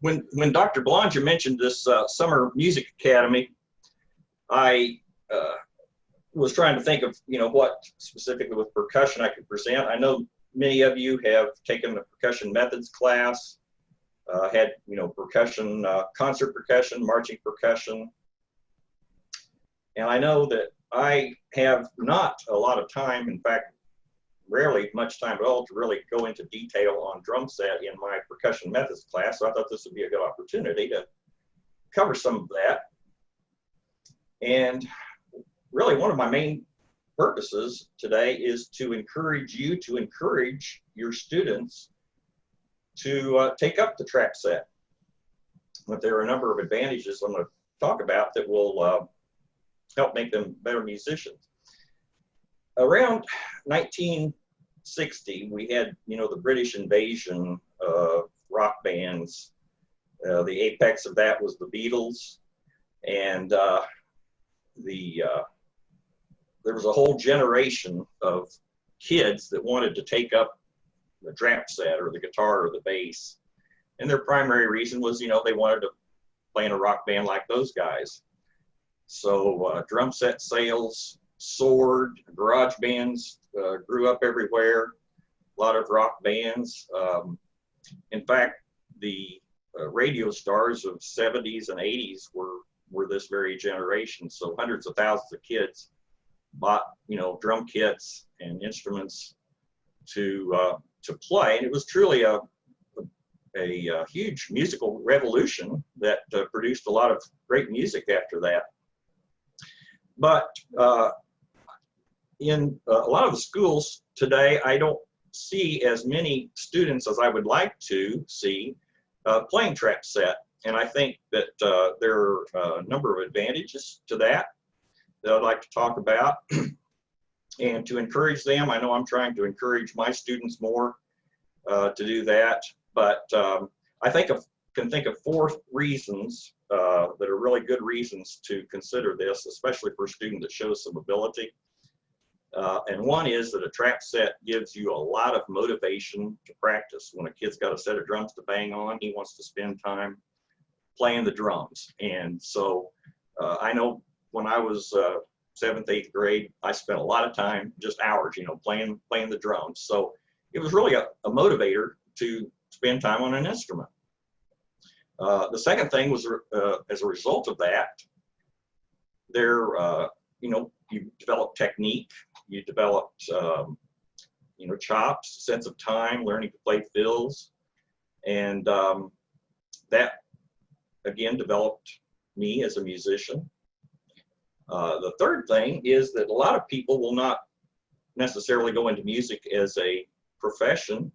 when Dr. Belanger mentioned this summer music academy, I was trying to think of what specifically with percussion I could present. I know many of you have taken the percussion methods class, had percussion, concert percussion, marching percussion, and I know that I have not a lot of time, in fact, rarely much time at all, to really go into detail on drum set in my percussion methods class. So I thought this would be a good opportunity to cover some of that. And really one of my main purposes today is to encourage you to encourage your students to take up the trap set. But there are a number of advantages I'm going to talk about that will help make them better musicians. Around 1960, we had, the British invasion of rock bands. The apex of that was the Beatles, and there was a whole generation of kids that wanted to take up the trap set or the guitar or the bass. And their primary reason was, they wanted to play in a rock band like those guys. So drum set sales soared, garage bands grew up everywhere, a lot of rock bands. In fact, the radio stars of 70s and 80s were this very generation. So hundreds of thousands of kids bought, drum kits and instruments to play. And it was truly a huge musical revolution that produced a lot of great music after that. But in a lot of the schools today, I don't see as many students as I would like to see playing trap set. And I think that there are a number of advantages to that I'd like to talk about. And to encourage them, I know I'm trying to encourage my students more to do that. But I can think of 4 reasons that are really good reasons to consider this, especially for a student that shows some ability. And one is that a trap set gives you a lot of motivation to practice. When a kid's got a set of drums to bang on, he wants to spend time playing the drums. And so I know when I was 7th, 8th grade, I spent a lot of time, just hours, playing the drums. So it was really a motivator to spend time on an instrument. The second thing was, as a result of that, you develop technique, you developed, chops, sense of time, learning to play fills, and that again developed me as a musician. The third thing is that a lot of people will not necessarily go into music as a profession,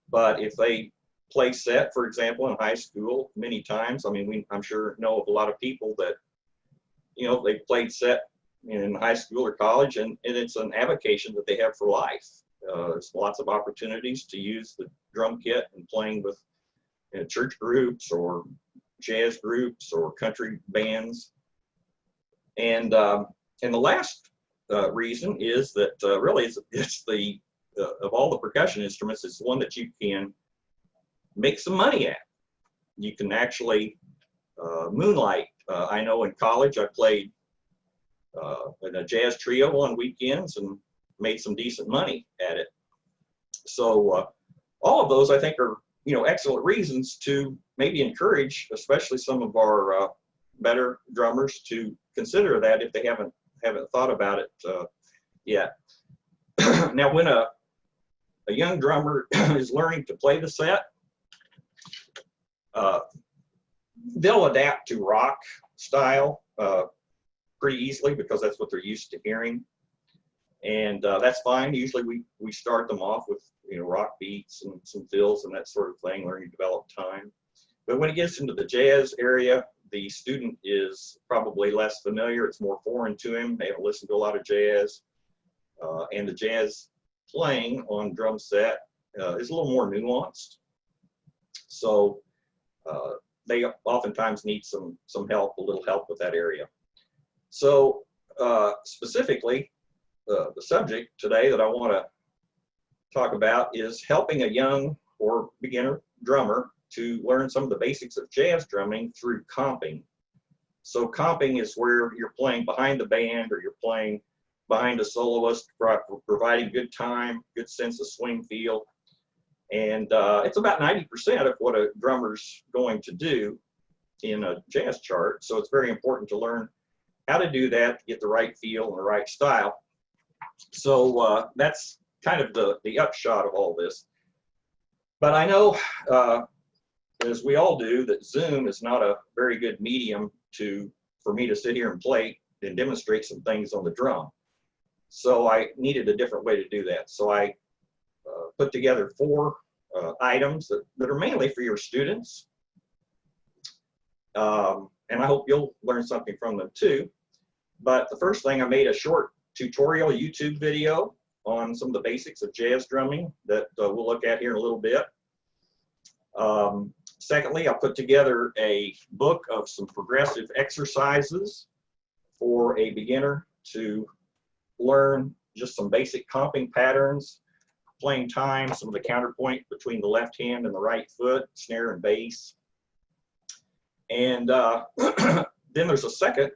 but if they play set, for example, in high school, many times, I'm sure know of a lot of people that, they played set in high school or college, and it's an avocation that they have for life. There's lots of opportunities to use the drum kit and playing with church groups or jazz groups or country bands. And the last reason is that really it's the of all the percussion instruments, it's the one that you can make some money at. You can actually moonlight. I know in college I played in a jazz trio on weekends and made some decent money at it. So all of those I think are excellent reasons to maybe encourage, especially some of our better drummers, to consider that if they haven't thought about it yet. Now, when a young drummer is learning to play the set, they'll adapt to rock style pretty easily because that's what they're used to hearing, and that's fine. Usually we start them off with rock beats and some fills and that sort of thing, learning to develop time. But when it gets into the jazz area, the student is probably less familiar. It's more foreign to him. They haven't listened to a lot of jazz, and the jazz playing on drum set is a little more nuanced. So they oftentimes need some help, a little help with that area. So specifically, the subject today that I want to talk about is helping a young or beginner drummer to learn some of the basics of jazz drumming through comping. So comping is where you're playing behind the band or you're playing behind a soloist, providing good time, good sense of swing feel. And it's about 90% of what a drummer's going to do in a jazz chart. So it's very important to learn how to do that, to get the right feel and the right style. So that's kind of the upshot of all this. But I know, as we all do, that Zoom is not a very good medium for me to sit here and play and demonstrate some things on the drum. So I needed a different way to do that. So I put together 4 items that are mainly for your students. And I hope you'll learn something from them too. But the first thing, I made a short tutorial YouTube video on some of the basics of jazz drumming that we'll look at here in a little bit. Secondly, I put together a book of some progressive exercises for a beginner to learn just some basic comping patterns, playing time, some of the counterpoint between the left hand and the right foot, snare and bass. And then there's a second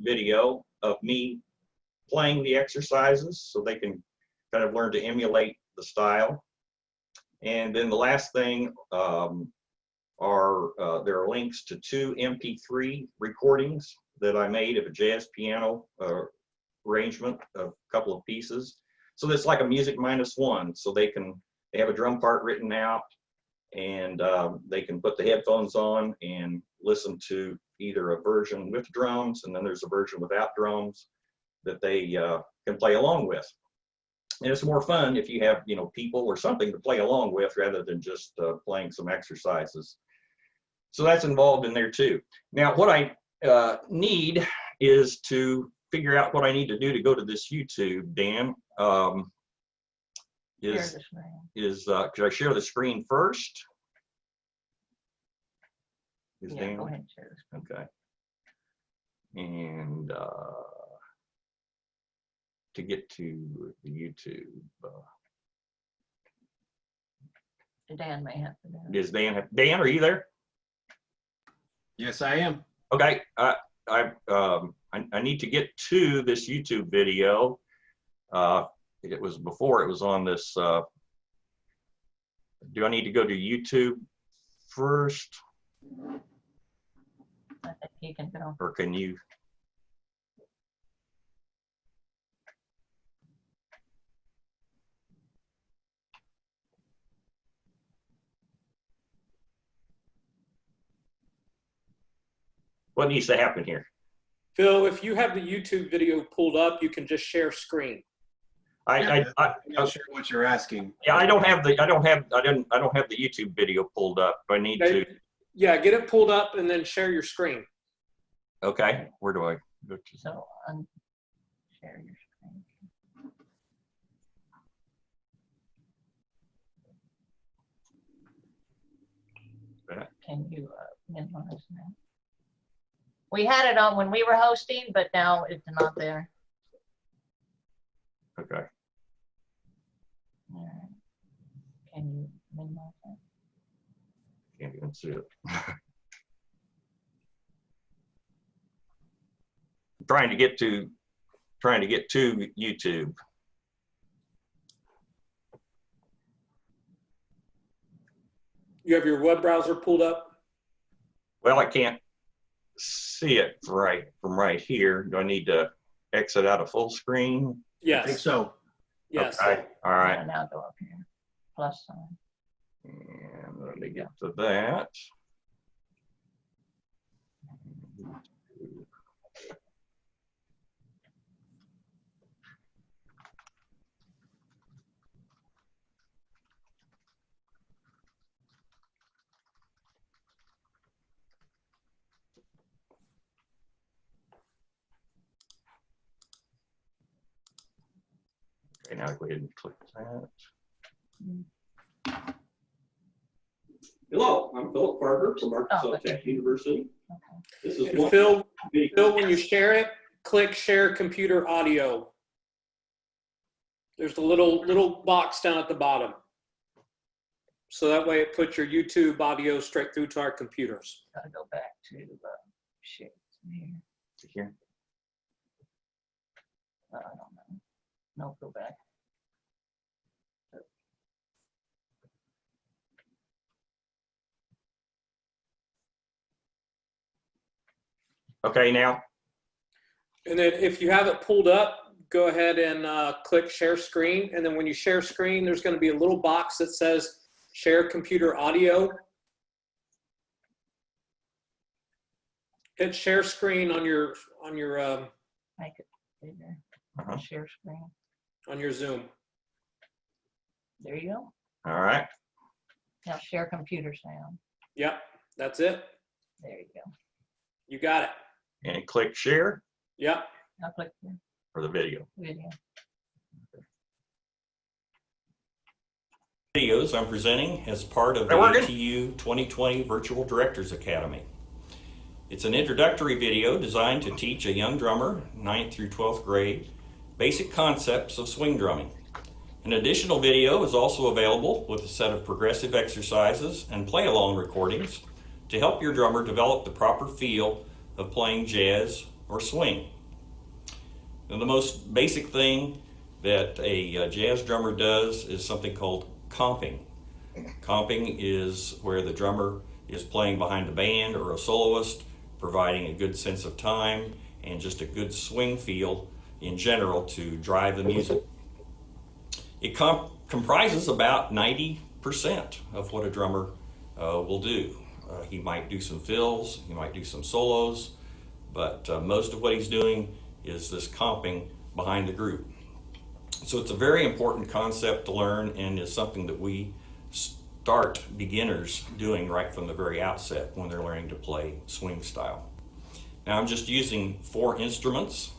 video of me playing the exercises so they can kind of learn to emulate the style. And then the last thing there are links to 2 MP3 recordings that I made of a jazz piano arrangement of a couple of pieces. So that's like a music -1. So they have a drum part written out, and they can put the headphones on and listen to either a version with drums, and then there's a version without drums that they can play along with. And it's more fun if you have, you know, people or something to play along with rather than just playing some exercises. So that's involved in there too. Now, what I need is to figure out what I need to do to go to this YouTube, Dan. Could I share the screen first? Yeah, Dan? go ahead and share the screen. Okay. And to get to the YouTube, Dan may have to do it. does Dan, are you there? Yes, I am. Okay, I need to get to this YouTube video. It was before it was on this. Do I need to go to YouTube first? I think he can go. Or can you? What needs to happen here? Phil, if you have the YouTube video pulled up, you can just share screen. I'm not sure what you're asking. Yeah, I don't have the YouTube video pulled up. I need to. Yeah, get it pulled up and then share your screen. Okay, where do I go to? So share your screen. Can you minimize that? We had it on when we were hosting, but now it's not there. Okay. All right. Can you minimize that? Can't even see it. trying to get to YouTube. You have your web browser pulled up? Well, I can't see it from right here. Do I need to exit out of full screen? Yes. I think so. Yes. Okay. All right. Yeah, now go up here. Plus sign. And let me get to that. Okay, now go ahead and click that. Hello, I'm Philip Parker from Arkansas Tech University. Okay. This is And Phil, when you share it, click share computer audio. There's a little box down at the bottom. So that way it puts your YouTube audio straight through to our computers. Gotta go back to, shit, here. Here. I don't know. No, go back. Okay, now. And then if you have it pulled up, go ahead and click share screen. And then when you share screen, there's going to be a little box that says share computer audio. Hit share screen on your Make it bigger. Uh-huh. Share screen. on your Zoom. There you go. All right. Now share computer sound. Yep, that's it. There you go. You got it. And click share Yep. Now click the for the video. video. Videos I'm presenting as part of the They're working. ATU 2020 Virtual Directors Academy. It's an introductory video designed to teach a young drummer, 9th through 12th grade, basic concepts of swing drumming. An additional video is also available with a set of progressive exercises and play-along recordings to help your drummer develop the proper feel of playing jazz or swing. Now, the most basic thing that a jazz drummer does is something called comping. Comping is where the drummer is playing behind the band or a soloist, providing a good sense of time and just a good swing feel in general to drive the music. It comprises about 90% of what a drummer will do. He might do some fills, he might do some solos, but most of what he's doing is this comping behind the group. So it's a very important concept to learn and is something that we start beginners doing right from the very outset when they're learning to play swing style. Now I'm just using 4 instruments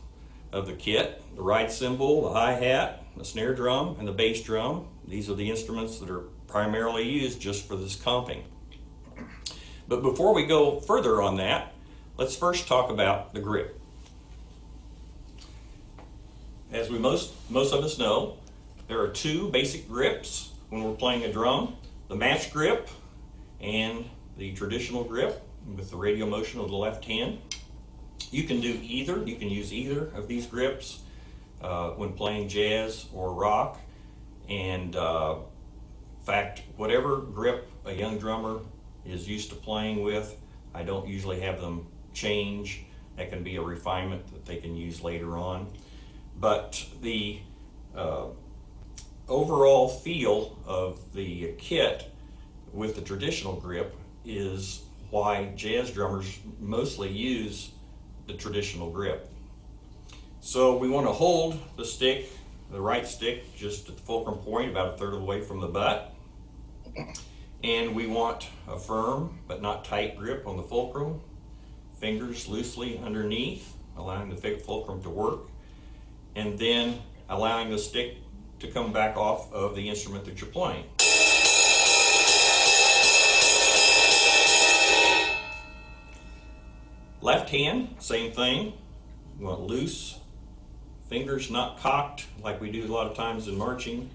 of the kit: the ride cymbal, the hi-hat, the snare drum, and the bass drum. These are the instruments that are primarily used just for this comping. But before we go further on that, let's first talk about the grip. As most of us know, there are 2 basic grips when we're playing a drum: the match grip and the traditional grip with the radial motion of the left hand. You can do either. You can use either of these grips when playing jazz or rock. And in fact, whatever grip a young drummer is used to playing with, I don't usually have them change. That can be a refinement that they can use later on. But the overall feel of the kit with the traditional grip is why jazz drummers mostly use the traditional grip. So we want to hold the stick, the right stick, just at the fulcrum point, about 1/3 of the way from the butt. And we want a firm but not tight grip on the fulcrum, fingers loosely underneath, allowing the fulcrum to work, and then allowing the stick to come back off of the instrument that you're playing. Left hand, same thing. You want loose, fingers not cocked like we do a lot of times in marching,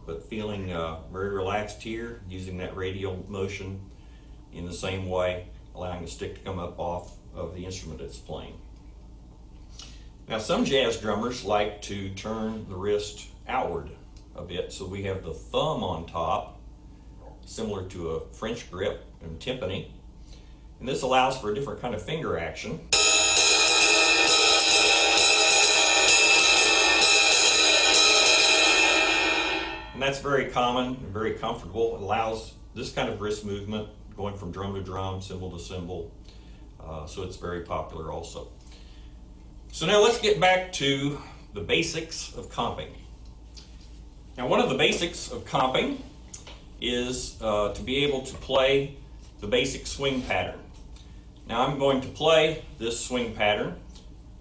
but feeling very relaxed here, using that radial motion in the same way, allowing the stick to come up off of the instrument it's playing. Now, some jazz drummers like to turn the wrist outward a bit, so we have the thumb on top, similar to a French grip and timpani. And this allows for a different kind of finger action. And that's very common and very comfortable. It allows this kind of wrist movement going from drum to drum, cymbal to cymbal. So it's very popular also. So now let's get back to the basics of comping. Now, one of the basics of comping is to be able to play the basic swing pattern. Now I'm going to play this swing pattern,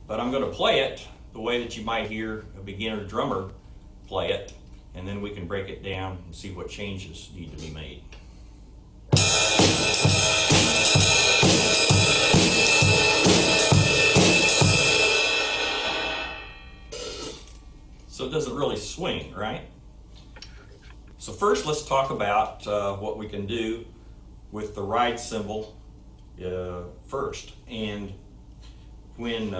but I'm going to play it the way that you might hear a beginner drummer play it, and then we can break it down and see what changes need to be made. So it doesn't really swing, right? So first, let's talk about what we can do with the ride cymbal first. And when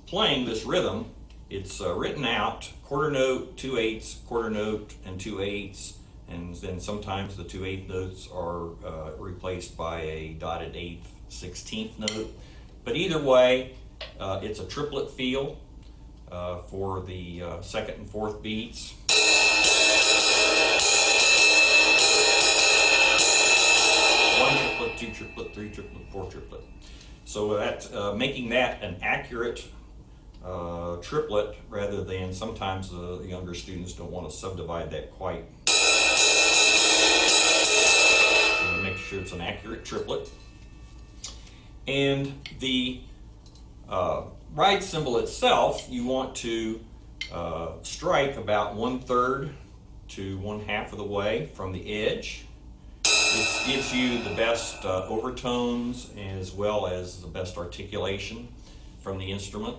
playing this rhythm, it's written out quarter note, 2/8, quarter note, and 2/8, and then sometimes the 2/8 notes are replaced by a dotted 8th, 16th note. But either way, it's a triplet feel for the second and fourth beats. One triplet, two triplet, three triplet, four triplet. So that making that an accurate triplet, rather than sometimes the younger students don't want to subdivide that quite. So make sure it's an accurate triplet. And the ride cymbal itself, you want to strike about 1/3 to 1/2 of the way from the edge. This gives you the best overtones as well as the best articulation from the instrument.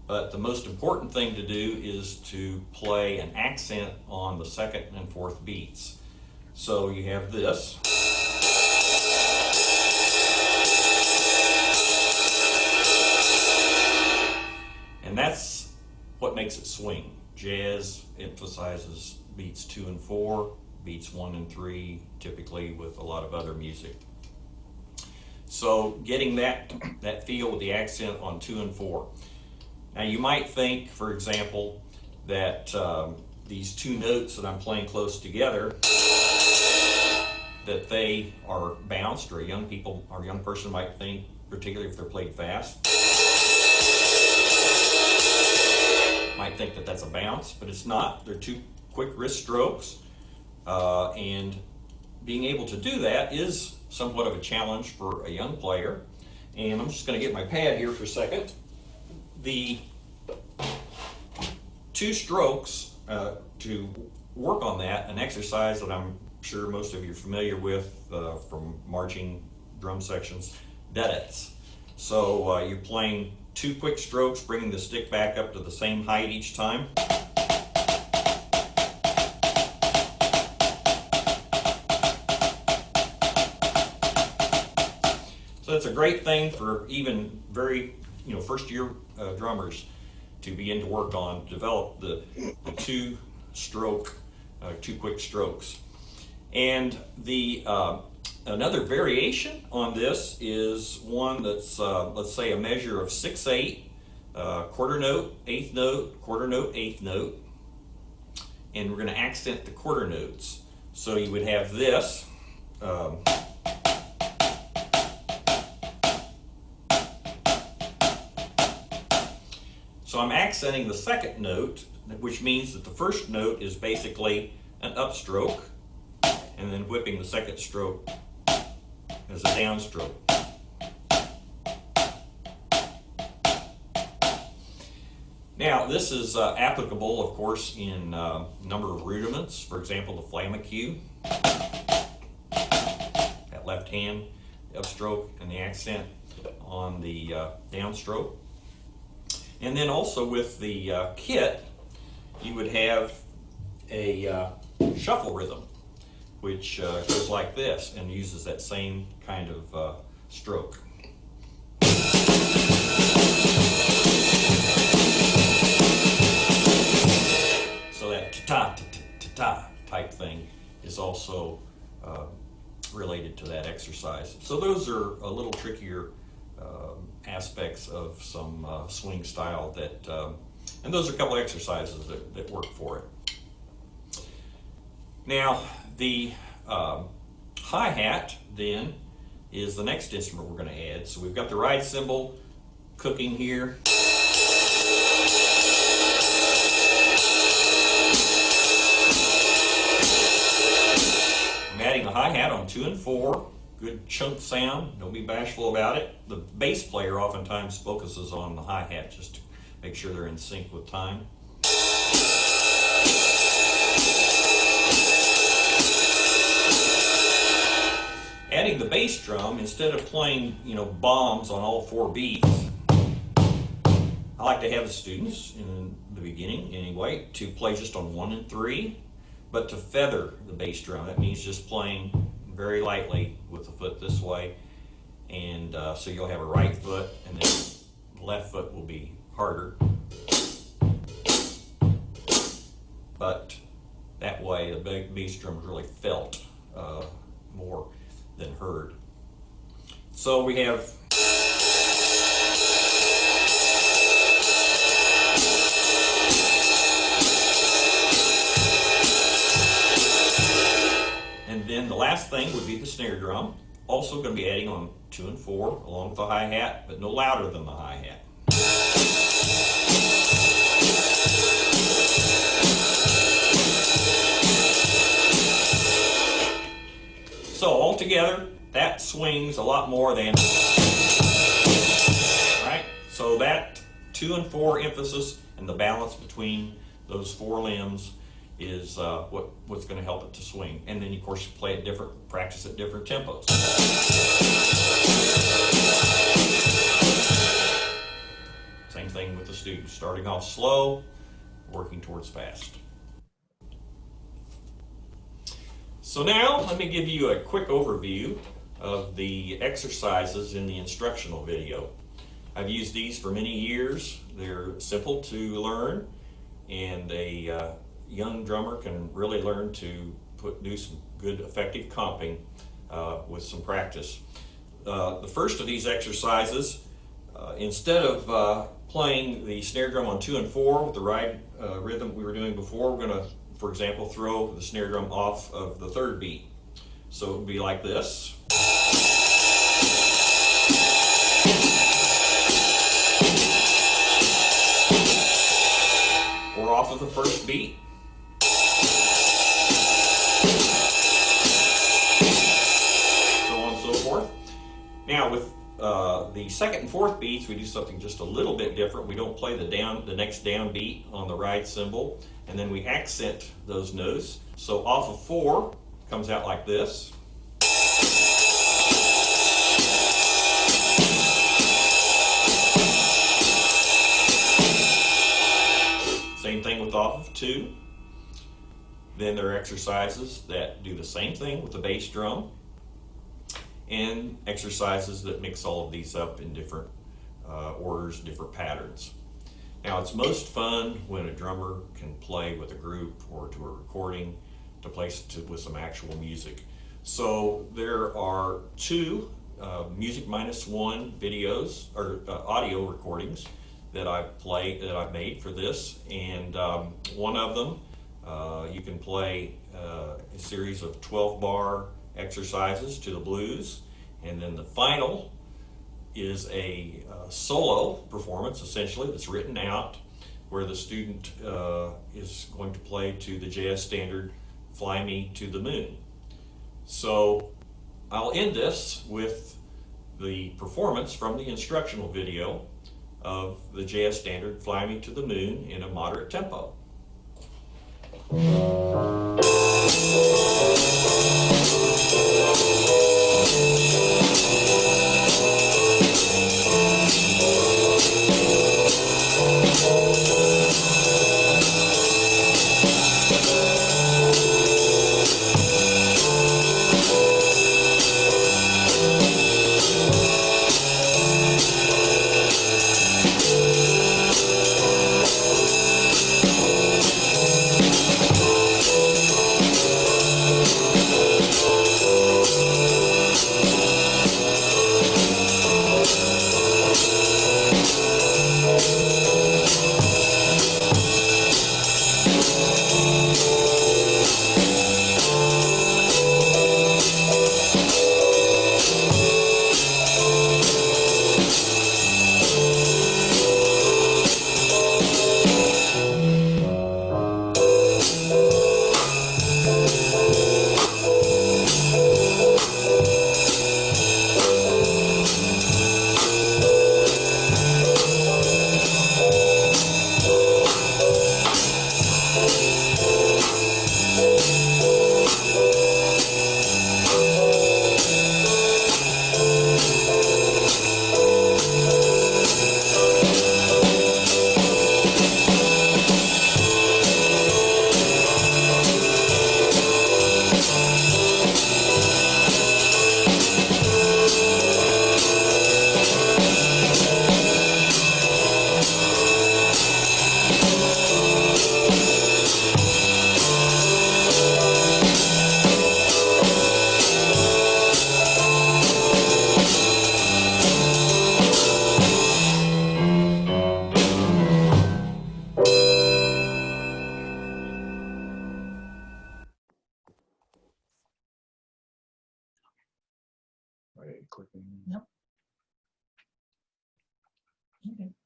But the most important thing to do is to play an accent on the second and fourth beats. So you have this. And that's what makes it swing. Jazz emphasizes beats 2 and 4, beats 1 and 3, typically with a lot of other music. So getting that feel with the accent on 2 and 4. Now you might think, for example, that these two notes that I'm playing close together, that they are bounced, or a young person might think, particularly if they're played fast, might think that that's a bounce, but it's not. They're two quick wrist strokes, and being able to do that is somewhat of a challenge for a young player. And I'm just going to get my pad here for a second. The two strokes to work on that, an exercise that I'm sure most of you are familiar with from marching drum sections, duets. So you're playing 2 quick strokes, bringing the stick back up to the same height each time. So that's a great thing for even very, first year drummers to begin to work on, develop the 2 quick strokes. And the another variation on this is one that's, let's say, a measure of 6/8, quarter note, 8th note, quarter note, 8th note, and we're going to accent the quarter notes. So you would have this. So I'm accenting the second note, which means that the first note is basically an upstroke, and then whipping the second stroke as a downstroke. Now, this is applicable, of course, in a number of rudiments. For example, the flamacue, that left hand, the upstroke, and the accent on the downstroke. And then also with the kit, you would have a shuffle rhythm, which goes like this and uses that same kind of stroke. So that ta-ta type thing is also related to that exercise. So those are a little trickier aspects of some swing style that, and those are a couple exercises that work for it. Now, the hi-hat then is the next instrument we're going to add. So we've got the ride cymbal cooking here. I'm adding the hi-hat on 2 and 4. Good chunk sound, don't be bashful about it. The bass player oftentimes focuses on the hi-hat just to make sure they're in sync with time. Adding the bass drum, instead of playing, bombs on all 4 beats, I like to have the students, in the beginning anyway, to play just on 1 and 3. but to feather the bass drum. That means just playing very lightly with the foot this way. And so you'll have a right foot, and then the left foot will be harder. But that way the bass drum is really felt more than heard. So we have and then the last thing would be the snare drum. Also going to be adding on 2 and 4 along with the hi-hat, but no louder than the hi-hat. So altogether, that swings a lot more than, right? So that 2 and 4 emphasis and the balance between those 4 limbs is what's going to help it to swing. And then, of course, you play at practice at different tempos. Same thing with the students, starting off slow, working towards fast. So now, let me give you a quick overview of the exercises in the instructional video. I've used these for many years. They're simple to learn, and a young drummer can really learn to do some good effective comping with some practice. The first of these exercises, instead of playing the snare drum on 2 and 4 with the ride rhythm we were doing before, we're going to, for example, throw the snare drum off of the 3rd beat. So it would be like this. Or off of the 1st beat. Now with the 2nd and 4th beats, we do something just a little bit different. We don't play the next down beat on the ride cymbal, and then we accent those notes. So off of 4 comes out like this. Same thing with off of 2. Then there are exercises that do the same thing with the bass drum, and exercises that mix all of these up in different orders, different patterns. Now, it's most fun when a drummer can play with a group or to a recording to play with some actual music. So there are 2 Music Minus 1 videos or audio recordings that I've made for this, and one of them you can play a series of 12-bar exercises to the blues, and then the final is a solo performance, essentially, that's written out, where the student is going to play to the jazz standard Fly Me to the Moon. So I'll end this with the performance from the instructional video of the jazz standard Fly Me to the Moon in a moderate tempo.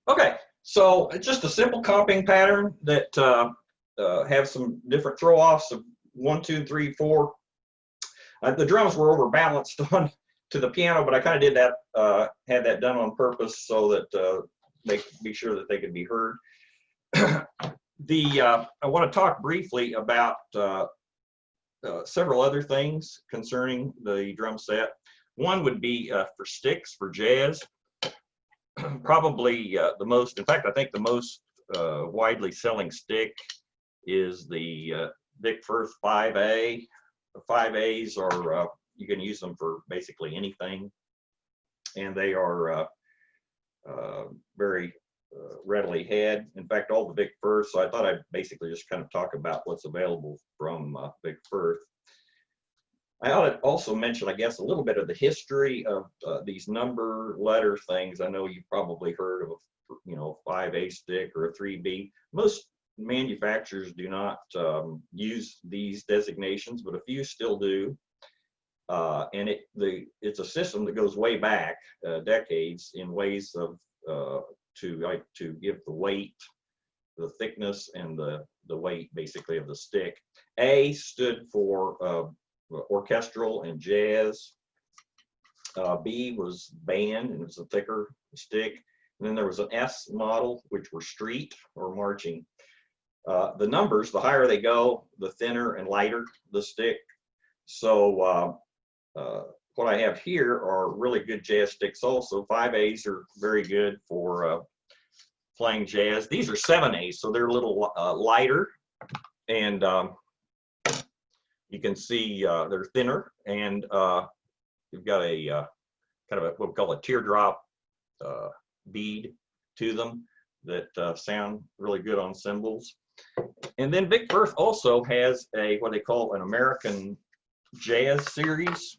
Okay, so it's just a simple comping pattern that have some different throw-offs of 1, 2, 3, 4. The drums were overbalanced on to the piano, but I kind of did that, had that done on purpose so that they be sure that they could be heard. I want to talk briefly about several other things concerning the drum set. One would be for sticks for jazz. Probably the most, in fact, I think the most widely selling stick is the Vic Firth 5A. The 5As are, you can use them for basically anything, and they are very readily had. In fact, all the Vic Firth, so I thought I'd basically just kind of talk about what's available from Vic Firth. I ought to also mention, I guess, a little bit of the history of these number letter things. I know you've probably heard of a 5A stick or a 3B. Most manufacturers do not use these designations, but a few still do. And it's a system that goes way back decades in ways of to give the weight, the thickness, and the weight basically of the stick. A stood for orchestral and jazz. B was band, and it was a thicker stick. And then there was an S model, which were street or marching. The numbers, the higher they go, the thinner and lighter the stick. So what I have here are really good jazz sticks also. 5As are very good for playing jazz. These are 7As, so they're a little lighter, and you can see they're thinner, and you've got a kind of what we call a teardrop bead to them that sound really good on cymbals. And then Vic Firth also has what they call an American Jazz series.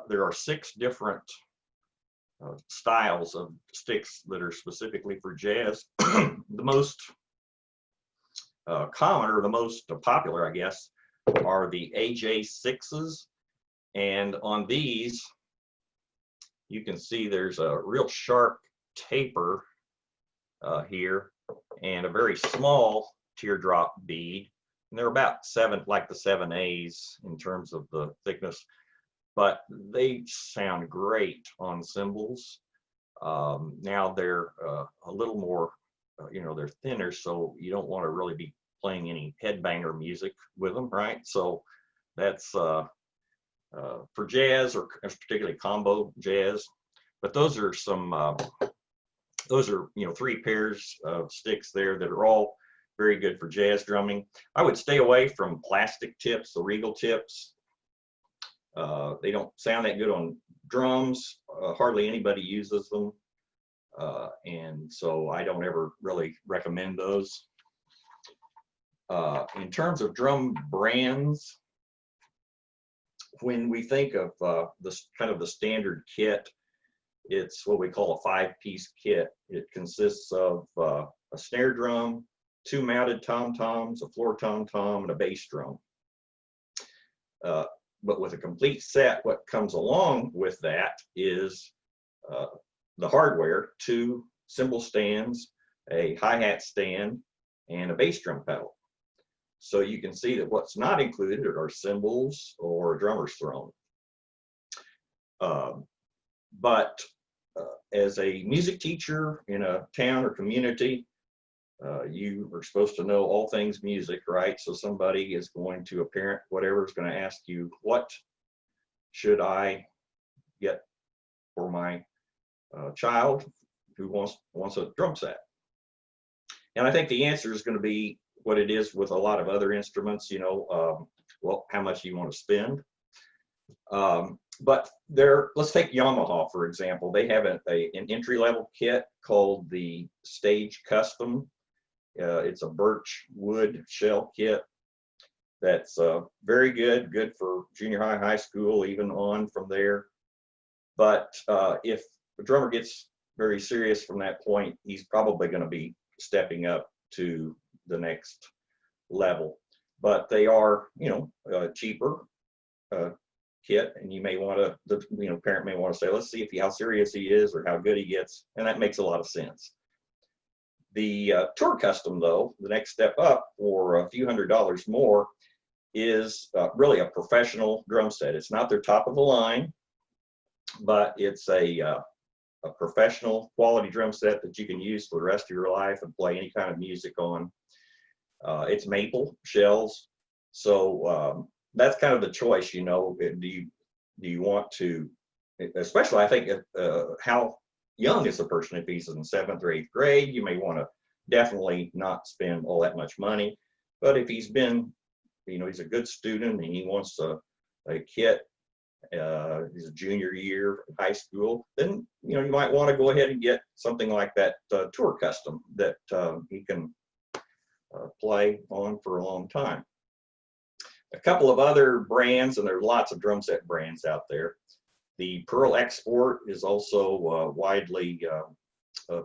There are 6 different styles of sticks that are specifically for jazz. The most common, or the most popular, I guess, are the AJ6s. And on these, you can see there's a real sharp taper here and a very small teardrop bead. And they're about 7, like the 7As in terms of the thickness, but they sound great on cymbals. Now they're a little more, they're thinner, so you don't want to really be playing any headbanger music with them, right? So that's for jazz, or particularly combo jazz. But those are some, 3 pairs of sticks there that are all very good for jazz drumming. I would stay away from plastic tips, the Regal tips. They don't sound that good on drums. Hardly anybody uses them. And so I don't ever really recommend those. In terms of drum brands, when we think of this kind of the standard kit, it's what we call a 5-piece kit. It consists of a snare drum, 2 mounted tom-toms, a floor tom-tom, and a bass drum. But with a complete set, what comes along with that is the hardware, 2 cymbal stands, a hi-hat stand, and a bass drum pedal. So you can see that what's not included are cymbals or a drummer's throne. But as a music teacher in a town or community, you are supposed to know all things music, right? So somebody is going to, a parent, whatever, is going to ask you, what should I get for my child who wants a drum set? And I think the answer is going to be what it is with a lot of other instruments, well, how much you want to spend. But let's take Yamaha, for example. They have an entry-level kit called the Stage Custom. It's a birch wood shell kit that's very good for junior high, high school, even on from there. But if the drummer gets very serious from that point, he's probably going to be stepping up to the next level. But they are, cheaper kit, and you may want to, the parent may want to say, let's see how serious he is or how good he gets, and that makes a lot of sense. The tour custom, though, the next step up for a few $100s more, is really a professional drum set. It's not their top of the line, but it's a professional quality drum set that you can use for the rest of your life and play any kind of music on. It's maple shells, so that's kind of the choice. Do you want to, especially I think how young is the person? If he's in 7th or 8th grade, you may want to definitely not spend all that much money. But if he's been, he's a good student and he wants a kit, he's a junior year in high school, then you might want to go ahead and get something like that tour custom that he can play on for a long time. A couple of other brands, and there's lots of drum set brands out there. The Pearl Export is also widely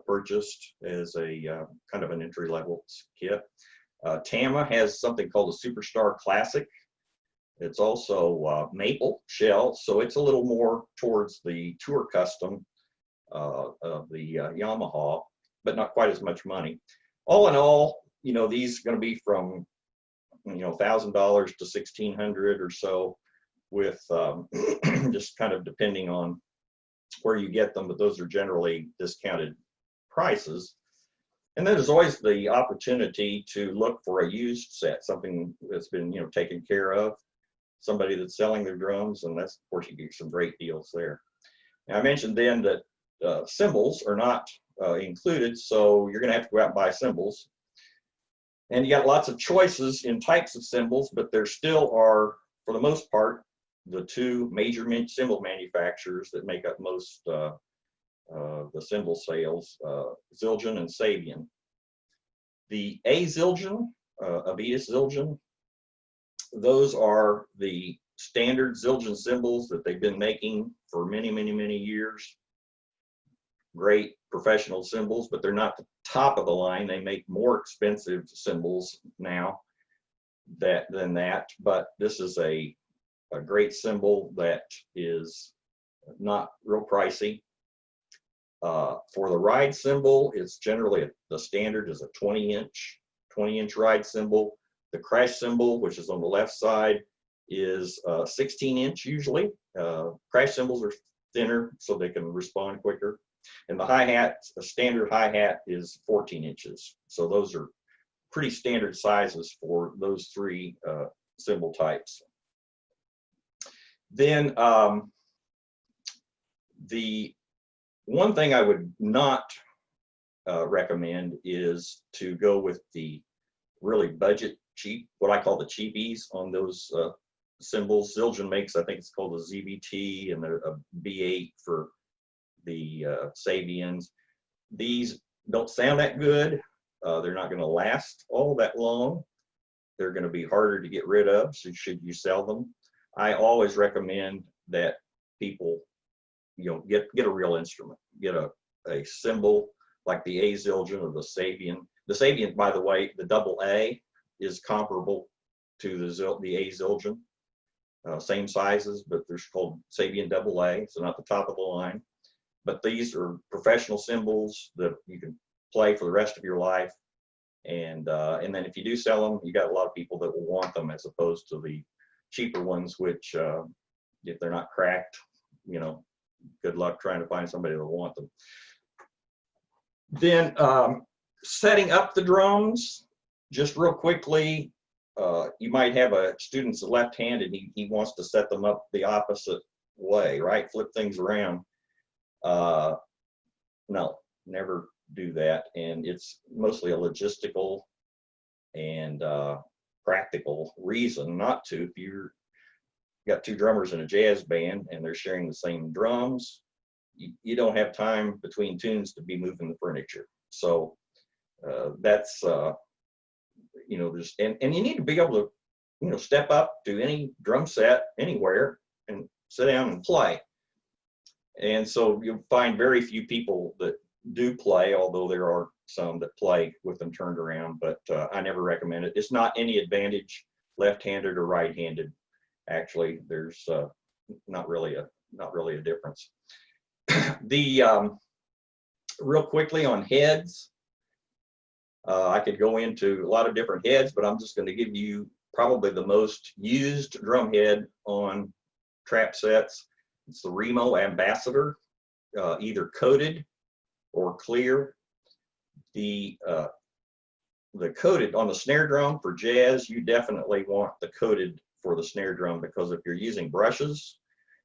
purchased as a kind of an entry-level kit. Tama has something called a Superstar Classic. It's also maple shell, so it's a little more towards the tour custom of the Yamaha, but not quite as much money. All in all, these are going to be from $1,000 to $1,600 or so, with just kind of depending on where you get them, but those are generally discounted prices. And then there's always the opportunity to look for a used set, something that's been taken care of, somebody that's selling their drums, and that's, of course, you get some great deals there. Now, I mentioned then that cymbals are not included, so you're going to have to go out and buy cymbals. And you got lots of choices in types of cymbals, but there still are, for the most part, the two major cymbal manufacturers that make up most the cymbal sales, Zildjian and Sabian. The A Zildjian, Avitas Zildjian, those are the standard Zildjian cymbals that they've been making for many, many, many years. Great professional cymbals, but they're not the top of the line. They make more expensive cymbals now than that, but this is a great cymbal that is not real pricey. For the ride cymbal, it's generally the standard is a 20-inch ride cymbal. The crash cymbal, which is on the left side, is 16-inch usually. Crash cymbals are thinner so they can respond quicker. And the hi-hat, a standard hi-hat, is 14 inches. So those are pretty standard sizes for those three cymbal types. Then the one thing I would not recommend is to go with the really budget cheap, what I call the cheapies on those cymbals. Zildjian makes, I think it's called a ZBT, and a B8 for the Sabians. These don't sound that good. They're not going to last all that long. They're going to be harder to get rid of, so should you sell them. I always recommend that people get a real instrument. Get a cymbal like the A Zildjian or the Sabian. The Sabian, by the way, the double A is comparable to the A Zildjian. Same sizes, but they're called Sabian double A, so not the top of the line. But these are professional cymbals that you can play for the rest of your life. And then if you do sell them, you got a lot of people that will want them, as opposed to the cheaper ones, which if they're not cracked, good luck trying to find somebody that will want them. Then setting up the drums, just real quickly, you might have a student that's left-handed. He wants to set them up the opposite way, right? Flip things around. No, never do that. And it's mostly a logistical and practical reason not to. If you've got two drummers in a jazz band and they're sharing the same drums, you don't have time between tunes to be moving the furniture. So that's there's and you need to be able to step up to any drum set anywhere and sit down and play. And so you'll find very few people that do play, although there are some that play with them turned around, but I never recommend it. It's not any advantage left-handed or right-handed. Actually, there's not really a difference. The real quickly on heads, I could go into a lot of different heads, but I'm just going to give you probably the most used drum head on trap sets. It's the Remo Ambassador, either coated or clear. The coated on the snare drum for jazz, you definitely want the coated for the snare drum, because if you're using brushes,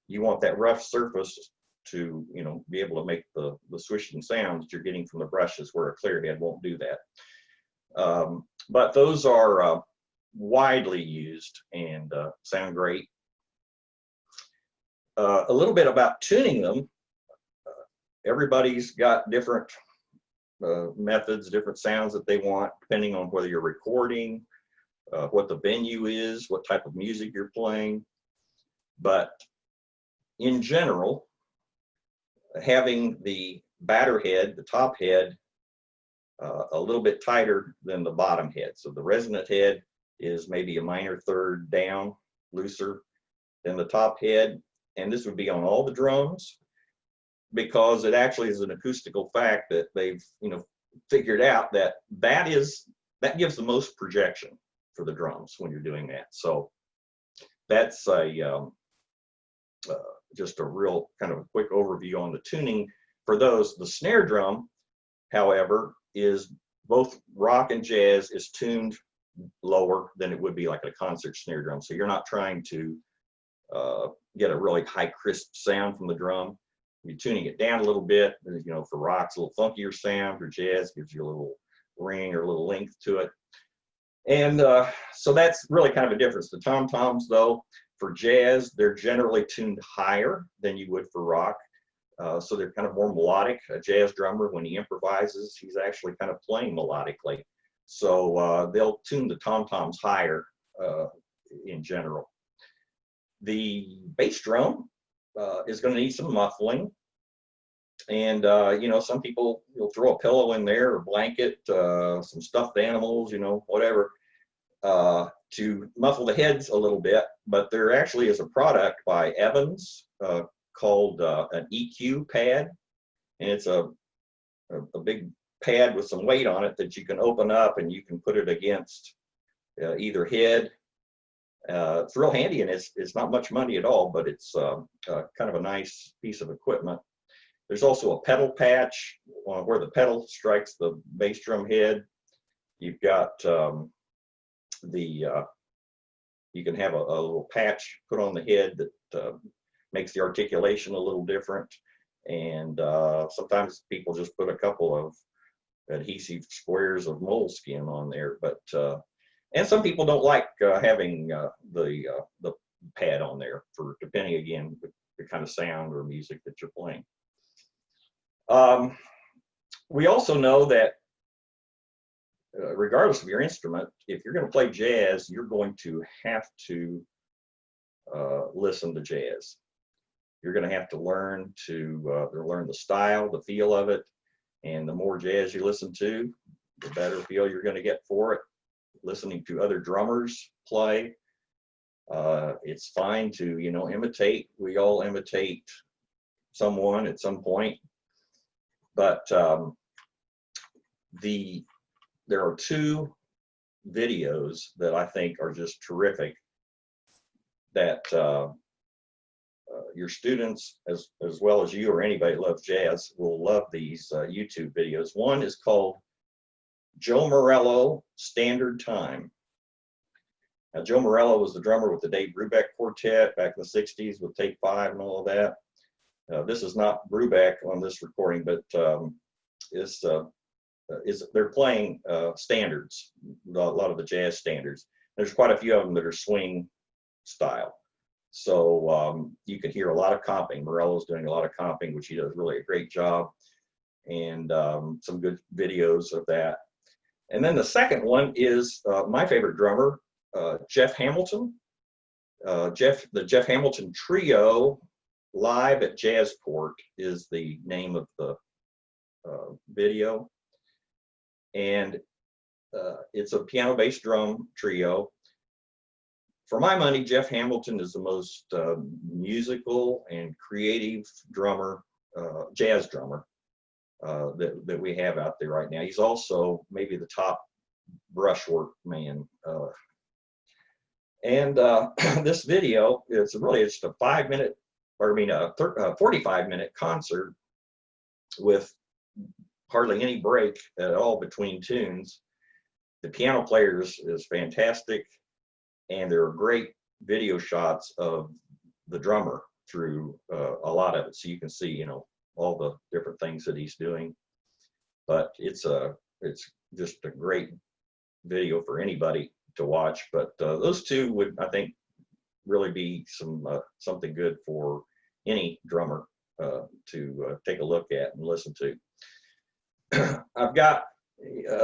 you want that rough surface to, you know, be able to make the swishing sounds that you're getting from the brushes, where a clear head won't do that. But those are widely used and sound great. A little bit about tuning them. Everybody's got different methods, different sounds that they want, depending on whether you're recording, what the venue is, what type of music you're playing. But in general, having the batter head, the top head, a little bit tighter than the bottom head. So the resonant head is maybe a minor third down, looser than the top head. And this would be on all the drums, because it actually is an acoustical fact that they've, you know, figured out that that gives the most projection for the drums when you're doing that. So that's just a real kind of a quick overview on the tuning for those. The snare drum, however, is both rock and jazz is tuned lower than it would be like a concert snare drum. So you're not trying to get a really high crisp sound from the drum. You're tuning it down a little bit. You know, for rock's a little funkier sound, or jazz gives you a little ring or a little length to it. And so that's really kind of a difference. The tom-toms, though, for jazz, they're generally tuned higher than you would for rock. So they're kind of more melodic. A jazz drummer, when he improvises, he's actually kind of playing melodically. So they'll tune the tom-toms higher in general. The bass drum is going to need some muffling. And, you know, some people, you'll throw a pillow in there, or blanket, some stuffed animals, you know, whatever, to muffle the heads a little bit. But there actually is a product by Evans called an EQ pad. And it's a big pad with some weight on it that you can open up, and you can put it against either head. It's real handy, and it's not much money at all, but it's kind of a nice piece of equipment. There's also a pedal patch where the pedal strikes the bass drum head. You've got you can have a little patch put on the head that makes the articulation a little different. And sometimes people just put a couple of adhesive squares of moleskin on there, but and some people don't like having the pad on there, for depending again the kind of sound or music that you're playing. We also know that regardless of your instrument, if you're going to play jazz, you're going to have to listen to jazz. You're going to have to learn the style, the feel of it, and the more jazz you listen to, the better feel you're going to get for it. Listening to other drummers play, it's fine to, you know, imitate. We all imitate someone at some point, but there are two videos that I think are just terrific that your students, as well as you or anybody who loves jazz, will love these YouTube videos. One is called Joe Morello Standard Time. Now, Joe Morello was the drummer with the Dave Brubeck Quartet back in the 60s with Take 5 and all of that. This is not Brubeck on this recording, but they're playing standards, a lot of the jazz standards. There's quite a few of them that are swing style. So you can hear a lot of comping. Morello's doing a lot of comping, which he does really a great job, and some good videos of that. And then the second one is my favorite drummer, Jeff Hamilton. The Jeff Hamilton Trio Live at Jazzport is the name of the video. And it's a piano bass drum trio. for my money, Jeff Hamilton is the most musical and creative drummer, jazz drummer that we have out there right now. He's also maybe the top brushwork man. This video, it's really just a 5-minute, or I mean a 45-minute concert with hardly any break at all between tunes. The piano player is fantastic, and there are great video shots of the drummer through a lot of it, so you can see, you know, all the different things that he's doing. But it's just a great video for anybody to watch. But those two would, I think, really be something good for any drummer to take a look at and listen to. I've got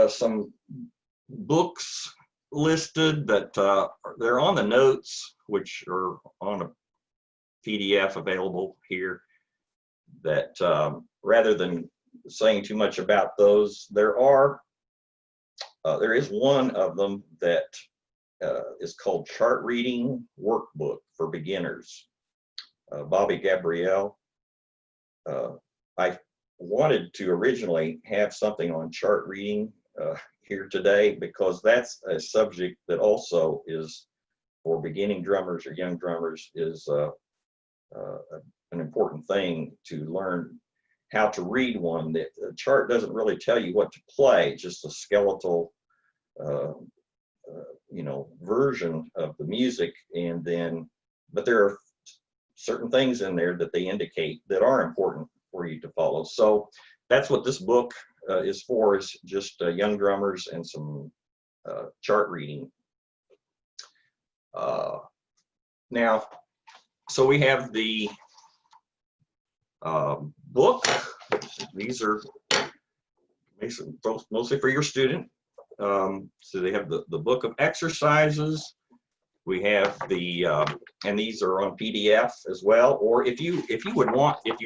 some books listed that they're on the notes, which are on a PDF available here, that rather than saying too much about those, there is one of them that is called Chart Reading Workbook for Beginners. Bobby Gabrielle. I wanted to originally have something on chart reading here today, because that's a subject that also is, for beginning drummers or young drummers, is an important thing to learn how to read one. The chart doesn't really tell you what to play, just a skeletal you know, version of the music, and then, but there are certain things in there that they indicate that are important for you to follow. So that's what this book is for, is just young drummers and some chart reading. Now, so we have the book. These are mostly for your student. So they have the book of exercises. We have the and these are on PDF as well. Or if you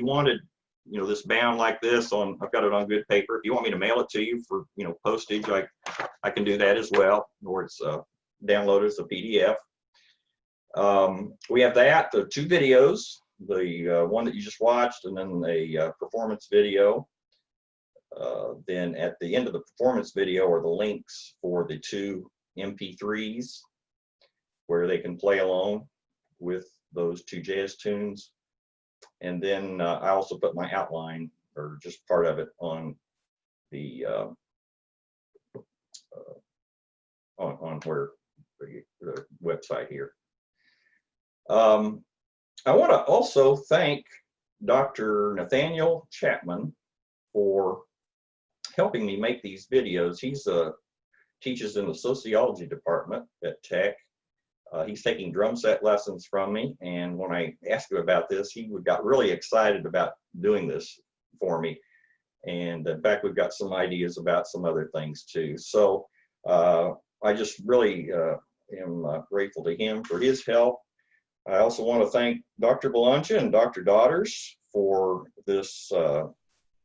wanted, you know, this bound like this on, I've got it on good paper. If you want me to mail it to you for, you know, postage, I can do that as well. Or it's downloaded as a PDF. We have that, the 2 videos, the one that you just watched, and then a performance video. Then at the end of the performance video are the links for the 2 MP3s where they can play along with those 2 jazz tunes. And then I also put my outline, or just part of it, on the on where the website here. I want to also thank Dr. Nathaniel Chapman for helping me make these videos. He's teaches in the sociology department at Tech. He's taking drum set lessons from me, and when I asked him about this, he got really excited about doing this for me. And in fact, we've got some ideas about some other things too. So I just really am grateful to him for his help. I also want to thank Dr. Belancha and Dr. Daughters for this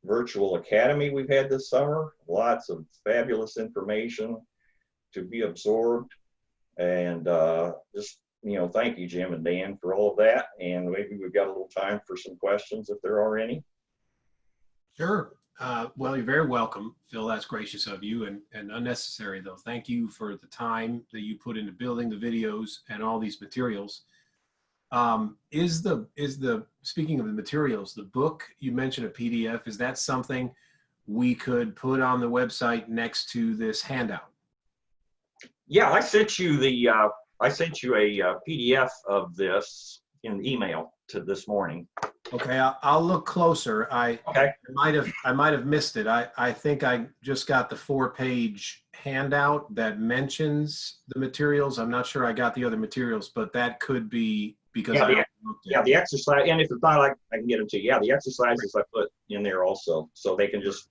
virtual academy we've had this summer. Lots of fabulous information to be absorbed. And just, you know, thank you, Jim and Dan, for all of that. And maybe we've got a little time for some questions if there are any. Sure. Well, you're very welcome, Phil. That's gracious of you, and unnecessary, though. Thank you for the time that you put into building the videos and all these materials. Speaking of the materials, the book, you mentioned a PDF, is that something we could put on the website next to this handout? Yeah, I sent you a PDF of this in email to this morning. Okay, I'll look closer. I might have missed it. I think I just got the 4-page handout that mentions the materials. I'm not sure I got the other materials, but that could be because the exercise, and if it's not, I can get them to you. Yeah, the exercises I put in there also, so they can just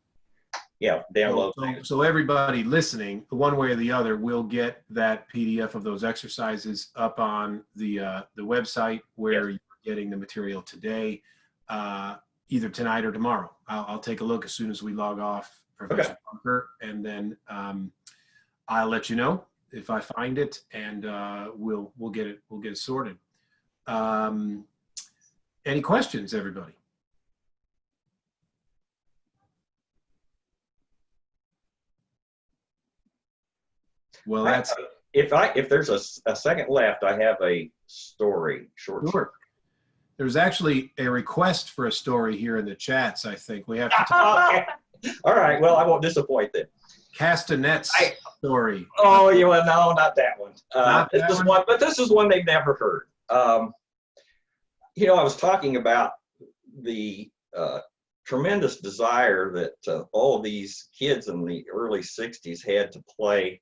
download. So everybody listening, one way or the other, will get that PDF of those exercises up on the website where you're getting the material today, either tonight or tomorrow. I'll take a look as soon as we log off, Professor Parker, and then I'll let you know. if I find it, and we'll get it sorted. Any questions, everybody? Well, that's if there's a second left, I have a story, short. sure. There's actually a request for a story here in the chats. I think we have to talk Okay. All right. Well, I won't disappoint them. Castanet's story. Oh, you well, no, not that one. Not this that is one? one, but this is one they've never heard. You know, I was talking about the tremendous desire that all of these kids in the early '60s had to play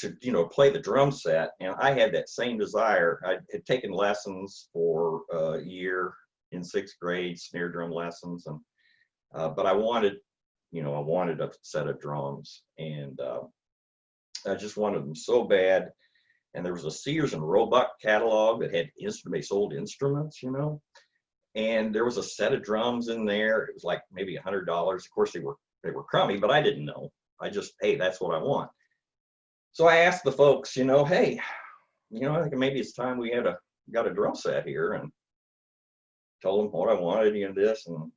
the drum set, and I had that same desire. I had taken lessons for a year in 6th grade, snare drum lessons, and but I wanted a set of drums, and I just wanted them so bad. And there was a Sears and Roebuck catalog that had sold instruments, and there was a set of drums in there. It was like maybe $100. Of course, they were crummy, but I didn't know. I just, hey, that's what I want. So I asked the folks, hey, I think maybe it's time we got a drum set here, and told them what I wanted, this, and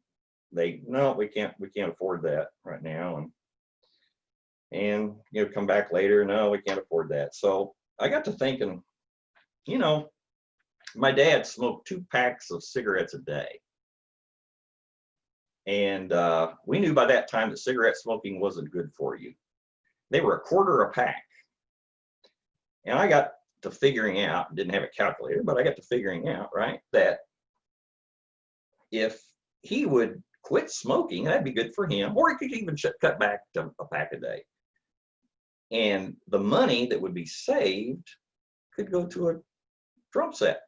no, we can't afford that right now, and come back later. No, we can't afford that. So I got to thinking, my dad smoked 2 packs of cigarettes a day, and we knew by that time that cigarette smoking wasn't good for you. They were $1/4 a pack. And I got to figuring out, didn't have a calculator, but I got to figuring out, right, that if he would quit smoking, that'd be good for him, or he could even cut back to a pack a day. And the money that would be saved could go to a drum set.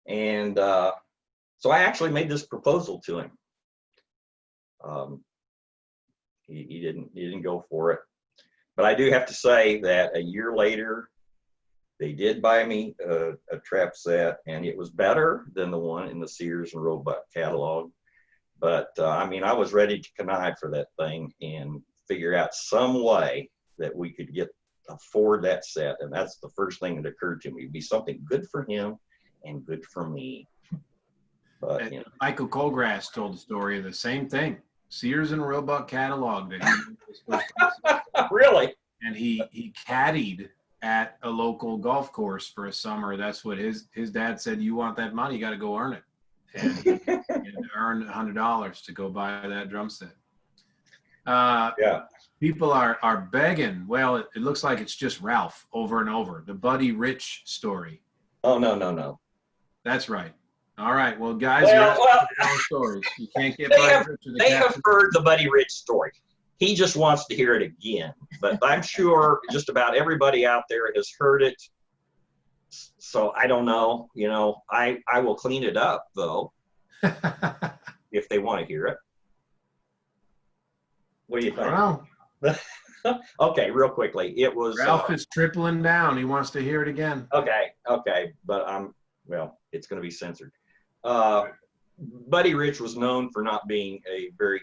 And so I actually made this proposal to him. He didn't go for it. But I do have to say that a year later, they did buy me a trap set, and it was better than the one in the Sears and Roebuck catalog. But I was ready to connive for that thing and figure out some way that we could afford that set. And that's the first thing that occurred to me. It'd be something good for him and good for me. But Michael Colgrass told the story of the same thing. Sears and Roebuck catalog that he really? And he caddied at a local golf course for a summer. That's what his dad said. You want that money, you got to go earn it. And he had to earn $100 to go buy that drum set. Yeah. People are begging. Well, it looks like it's just Ralph over and over. The Buddy Rich story. Oh, no. That's right. All right. Well, guys, you're asking stories. You can't get Buddy Rich. They have heard the Buddy Rich story. He just wants to hear it again. But I'm sure just about everybody out there has heard it. So I don't know. I will clean it up, though, if they want to hear it. What do you think? I don't know. Okay, real quickly. It was Ralph is tripling down. He wants to hear it again. Okay. But it's going to be censored. Buddy Rich was known for not being a very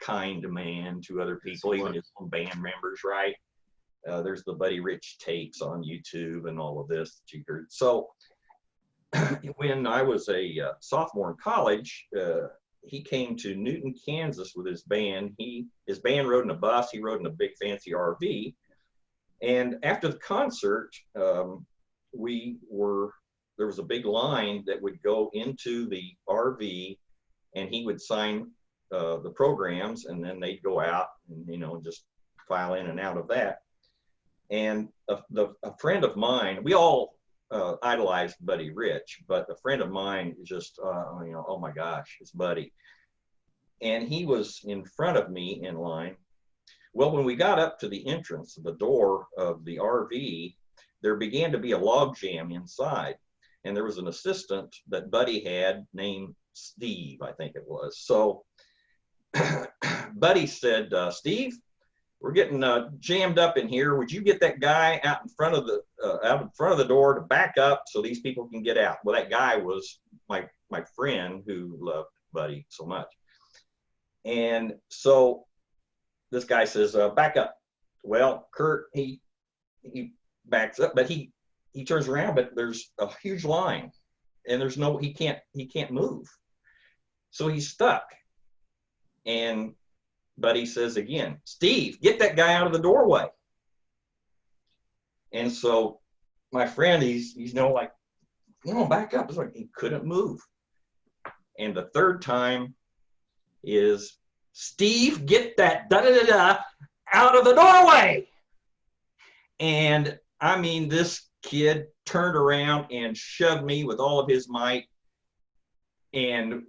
kind man to other people, even his own band members, right? There's the Buddy Rich tapes on YouTube and all of this that you heard. So when I was a sophomore in college, he came to Newton, Kansas with his band. His band rode in a bus. He rode in a big fancy RV. And after the concert, there was a big line that would go into the RV, and he would sign the programs, and then they'd go out and just file in and out of that. And a friend of mine, we all idolized Buddy Rich, but a friend of mine just oh my gosh, it's Buddy. And he was in front of me in line. Well, when we got up to the entrance of the door of the RV, there began to be a log jam inside, and there was an assistant that Buddy had named Steve, I think it was. So Buddy said, Steve, we're getting jammed up in here. Would you get that guy out in front of the door to back up so these people can get out? Well, that guy was my friend who loved Buddy so much. And so this guy says, back up. Well, Kurt, he he backs up, but he turns around, but there's a huge line, and there's no, he can't move. So he's stuck. And Buddy says again, Steve, get that guy out of the doorway. And so my friend, he's like, no, back up. It's like he couldn't move. And the third time is, Steve, get that da-da-da-da out of the doorway. And I mean, this kid turned around and shoved me with all of his might. And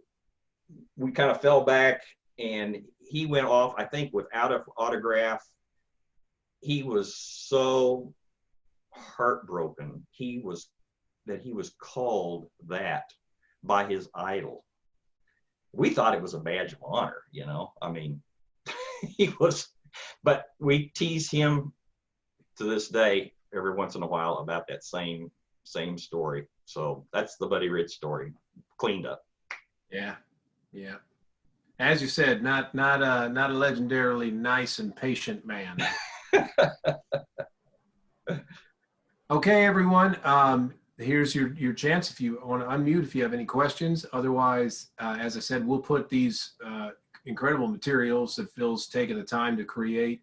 we kind of fell back, and he went off, I think, without an autograph. He was so heartbroken. He was called that by his idol. We thought it was a badge of honor, you know. I mean, he was, but we tease him to this day every once in a while about that same story. So that's the Buddy Rich story, cleaned up. Yeah, yeah. As you said, not a legendarily nice and patient man. Okay, everyone. Here's your chance if you want to unmute if you have any questions. Otherwise, as I said, we'll put these incredible materials that Phil's taken the time to create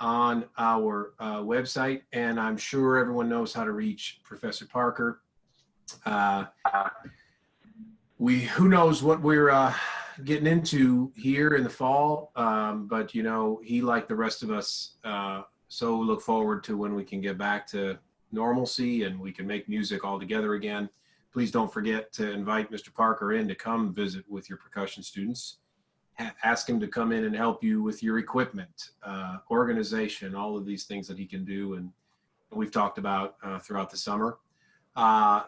on our website, and I'm sure everyone knows how to reach Professor Parker. Who knows what we're getting into here in the fall, but you know, he, like the rest of us, so look forward to when we can get back to normalcy and we can make music all together again. Please don't forget to invite Mr. Parker in to come visit with your percussion students. Ask him to come in and help you with your equipment, organization, all of these things that he can do, and we've talked about throughout the summer.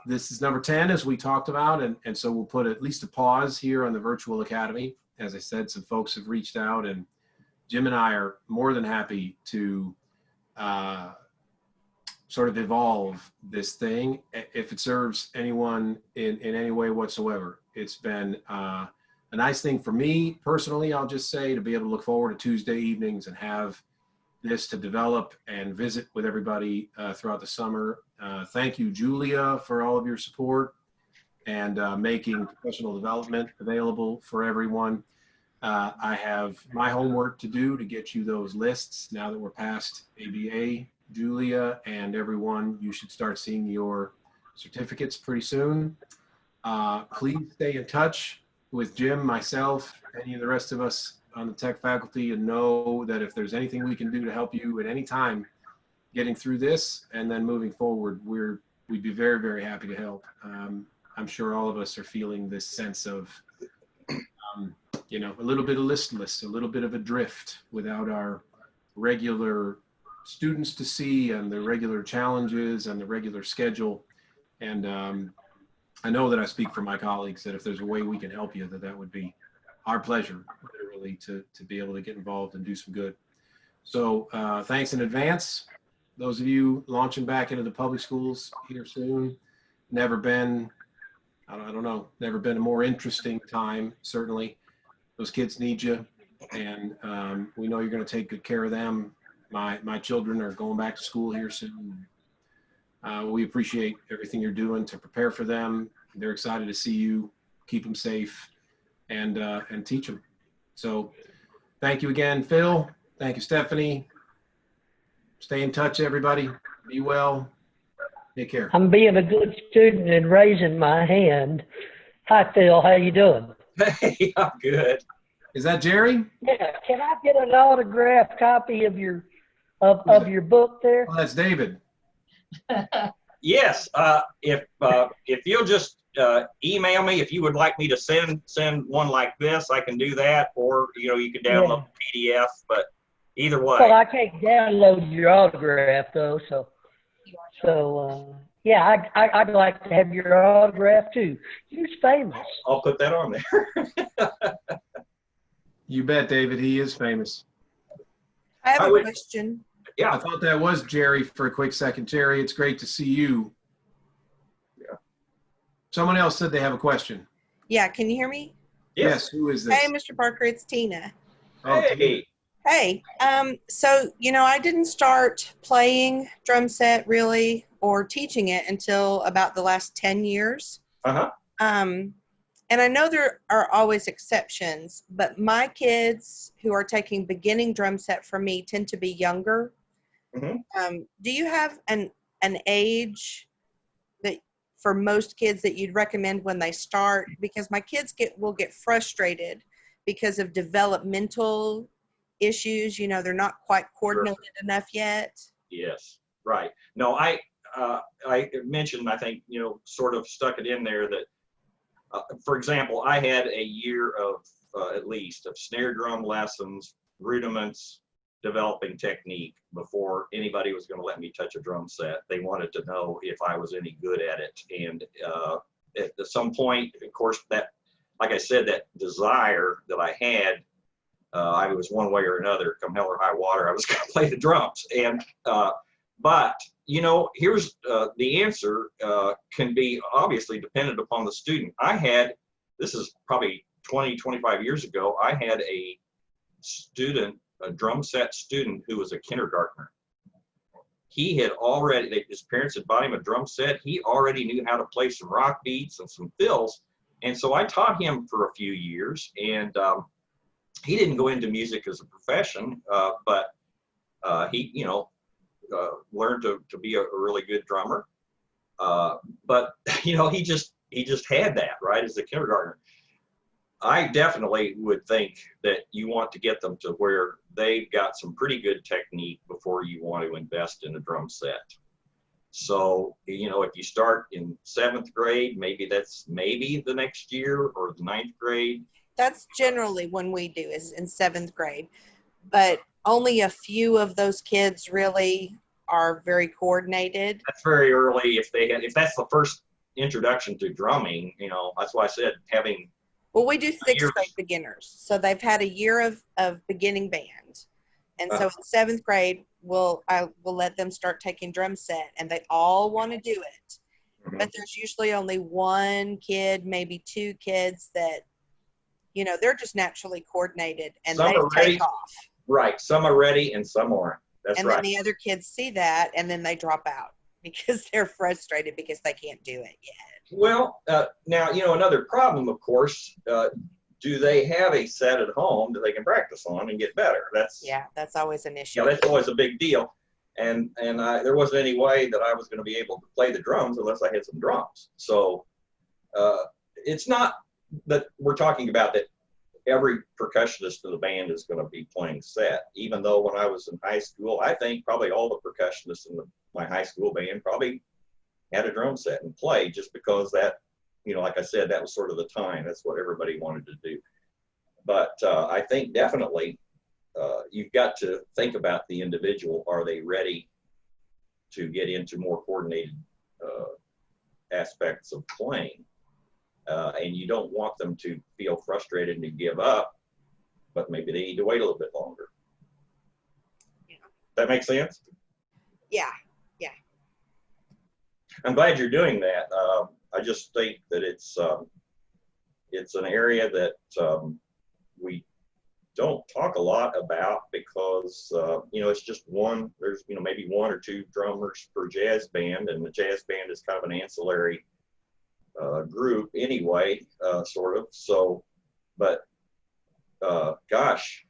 This is number 10, as we talked about, and so we'll put at least a pause here on the Virtual Academy. As I said, some folks have reached out, and Jim and I are more than happy to sort of evolve this thing if it serves anyone in any way whatsoever. It's been a nice thing for me personally, I'll just say, to be able to look forward to Tuesday evenings and have this to develop and visit with everybody throughout the summer. Thank you, Julia, for all of your support and making professional development available for everyone. I have my homework to do to get you those lists now that we're past ABA. Julia and everyone, you should start seeing your certificates pretty soon. Please stay in touch with Jim, myself, any of the rest of us on the tech faculty, and know that if there's anything we can do to help you at any time getting through this and then moving forward, we'd be very, very happy to help. I'm sure all of us are feeling this sense of, you know, a little bit of listless, a little bit of adrift without our regular students to see and the regular challenges and the regular schedule. And I know that I speak for my colleagues that if there's a way we can help you, that would be our pleasure, literally, to be able to get involved and do some good. So thanks in advance. Those of you launching back into the public schools here soon, never been, I don't know, never been a more interesting time, certainly. Those kids need you, and we know you're going to take good care of them. My children are going back to school here soon. We appreciate everything you're doing to prepare for them. They're excited to see you. Keep them safe and teach them. So thank you again, Phil. Thank you, Stephanie. Stay in touch, everybody. Be well. Take care. I'm being a good student and raising my hand. Hi, Phil. How you doing? Hey, I'm good. Is that Jerry? Yeah. Can I get an autographed copy of your of your book there? Oh, that's David. Yes. If you'll just email me if you would like me to send one like this, I can do that, or you can download the PDF. But either way. Well, I can't download your autograph though, so yeah, I'd like to have your autograph too. You're famous. I'll put that on there. You bet, David. He is famous. I have a question. Yeah. I thought that was Jerry for a quick second. Jerry, it's great to see you. Yeah. Someone else said they have a question. Yeah, can you hear me? Yes. Who is this? Hey, Mr. Parker, it's Tina. Oh, hey. Hey, so, I didn't start playing drum set really or teaching it until about the last 10 years. Uh-huh. And I know there are always exceptions, but my kids who are taking beginning drum set from me tend to be younger. Do you have an age that for most kids that you'd recommend when they start? Because my kids will get frustrated because of developmental issues. They're not quite coordinated enough yet. Yes, right. No, I mentioned, I think, sort of stuck it in there that, for example, I had a year of, at least, of snare drum lessons, rudiments, developing technique before anybody was going to let me touch a drum set. They wanted to know if I was any good at it. And at some point, of course, that, like I said, that desire that I had, I was one way or another, come hell or high water, I was going to play the drums. And but here's the answer can be obviously dependent upon the student. This is probably 20, 25 years ago, I had a student, a drum set student who was a kindergartner. He had already, his parents had bought him a drum set. He already knew how to play some rock beats and some fills. And so I taught him for a few years, and he didn't go into music as a profession, but he, learned to be a really good drummer. But he just had that, right, as a kindergartner. I definitely would think that you want to get them to where they've got some pretty good technique before you want to invest in a drum set. So, if you start in 7th grade, maybe the next year, or the 9th grade. That's generally when we do, is in 7th grade. But only a few of those kids really are very coordinated. That's very early. If that's the first introduction to drumming, that's why I said having. Well, we do 6th grade beginners. So they've had a year of beginning band. And so in 7th grade, I will let them start taking drum set, and they all want to do it. Mm-hmm. But there's usually only one kid, maybe 2 kids that, they're just naturally coordinated, and Some they are ready. take off. Right. Some are ready and some aren't. That's and right. Then the other kids see that, and then they drop out because they're frustrated because they can't do it yet. Well, now, another problem, of course, do they have a set at home that they can practice on and get better? That's always an issue. That's always a big deal. And there wasn't any way that I was going to be able to play the drums unless I had some drums. So it's not that we're talking about that every percussionist in the band is going to be playing set. Even though when I was in high school, I think probably all the percussionists in my high school band probably had a drum set and played, just because that, like I said, that was sort of the time. That's what everybody wanted to do. But I think definitely you've got to think about the individual. Are they ready to get into more coordinated aspects of playing? And you don't want them to feel frustrated and to give up, but maybe they need to wait a little bit longer. Yeah. That makes sense? Yeah. I'm glad you're doing that. I just think that it's an area that we don't talk a lot about, because it's just there's maybe 1 or 2 drummers per jazz band, and the jazz band is kind of an ancillary group anyway, sort of. So, but gosh,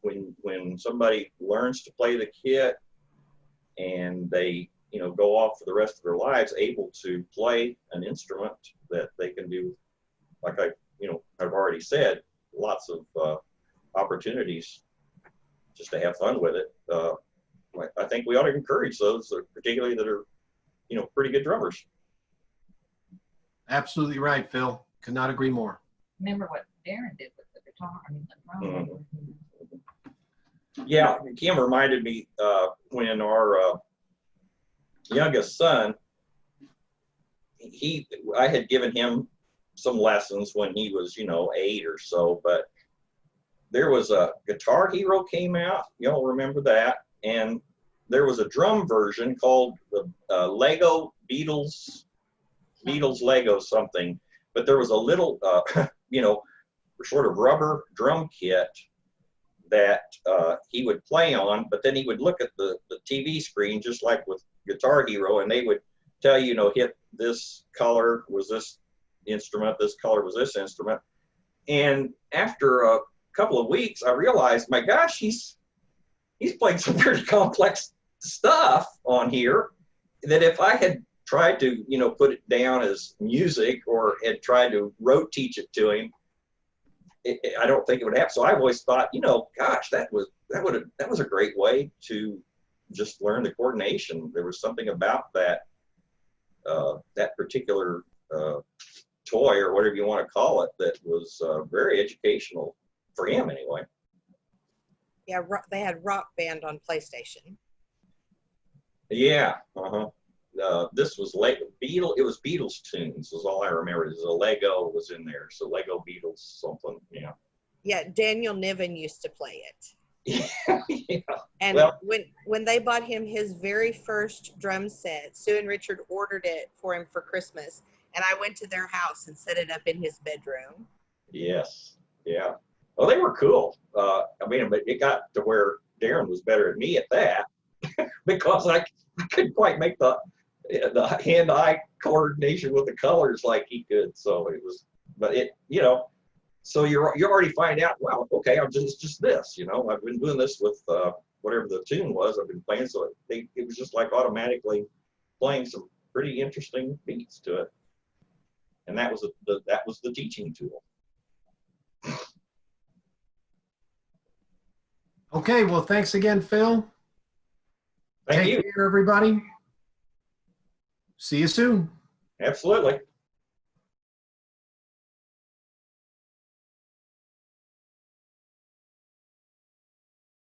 when somebody learns to play the kit and they go off for the rest of their lives able to play an instrument that they can do, like I've already said, lots of opportunities just to have fun with it. I think we ought to encourage those, particularly that are pretty good drummers. Absolutely right, Phil. Could not agree more. Remember what Darren did with the guitar? The drum. Mm-hmm. Yeah, Kim reminded me when our youngest son, I had given him some lessons when he was 8 or so, but there was a Guitar Hero came out. Y'all remember that? And there was a drum version called the Lego Beatles Lego something, but there was a little, sort of rubber drum kit that he would play on, but then he would look at the TV screen just like with Guitar Hero, and they would tell you, you know, hit this color was this instrument, this color was this instrument. And after a couple of weeks, I realized, my gosh, he's playing some pretty complex stuff on here that if I had tried to, you know, put it down as music or had tried to rote teach it to him, I don't think it would happen. So I've always thought, you know, gosh, that was a great way to just learn the coordination. There was something about that that particular toy, or whatever you want to call it, that was very educational for him anyway. Yeah, they had Rock Band on PlayStation. Yeah. This was it was Beatles tunes is all I remember. There's a Lego was in there, so Lego Beatles something. Yeah. Yeah, Daniel Niven used to play it. Yeah. And well, when they bought him his very first drum set, Sue and Richard ordered it for him for Christmas, and I went to their house and set it up in his bedroom. yes. Yeah. Well, they were cool. I mean, but it got to where Darren was better than me at that because I couldn't quite make the hand-eye coordination with the colors like he could. So it was, but it, you know, so you already find out, well, okay, it's just this, you know, I've been doing this with whatever the tune was I've been playing. So it was just like automatically playing some pretty interesting beats to it. And that was the teaching tool. Okay, well, thanks again, Phil. Thank you. Take care, everybody. See you soon. Absolutely.